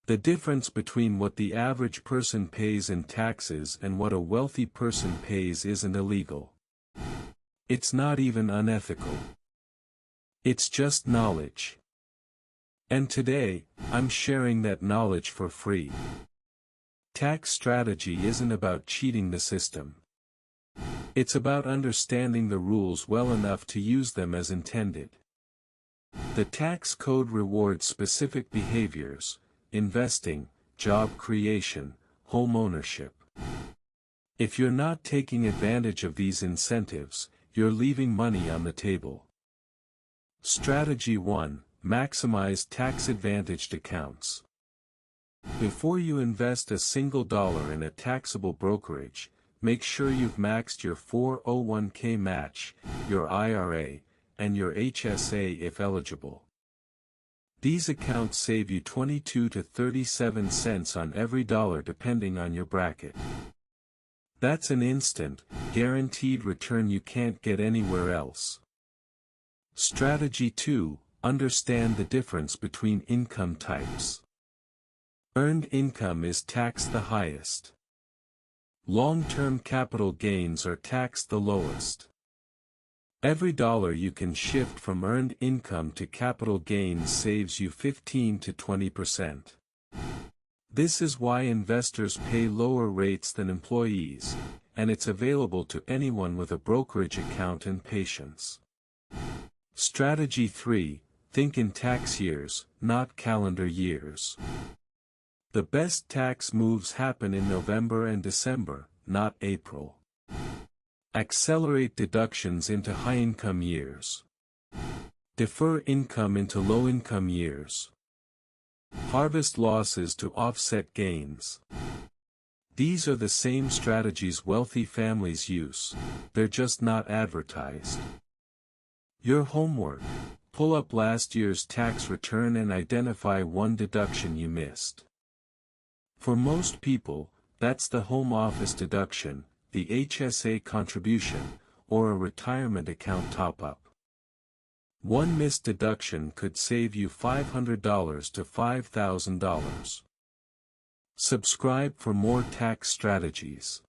The difference between what the average person pays in taxes and what a wealthy person pays isn't illegal. It's not even unethical. It's just knowledge. And today, I'm sharing that knowledge for free. Tax strategy isn't about cheating the system. It's about understanding the rules well enough to use them as intended. The tax code rewards specific behaviors: investing, job creation, home ownership. If you're not taking advantage of these incentives, you're leaving money on the table. Strategy 1: maximize tax-advantaged accounts. Before you invest a single dollar in a taxable brokerage, make sure you've maxed your 401k match, your IRA, and your HSA if eligible. These accounts save you 22 to 37 cents on every dollar depending on your bracket. That's an instant, guaranteed return you can't get anywhere else. Strategy 2: understand the difference between income types. Earned income is taxed the highest. Long-term capital gains are taxed the lowest. Every dollar you can shift from earned income to capital gains saves you 15 to 20%. This is why investors pay lower rates than employees, and it's available to anyone with a brokerage account and patience. Strategy 3: think in tax years, not calendar years. The best tax moves happen in November and December, not April. Accelerate deductions into high-income years. Defer income into low-income years. Harvest losses to offset gains. These are the same strategies wealthy families use, they're just not advertised. Your homework: pull up last year's tax return and identify one deduction you missed. For most people, that's the home office deduction, the HSA contribution, or a retirement account top-up. One missed deduction could save you $500 to $5,000. Subscribe for more tax strategies.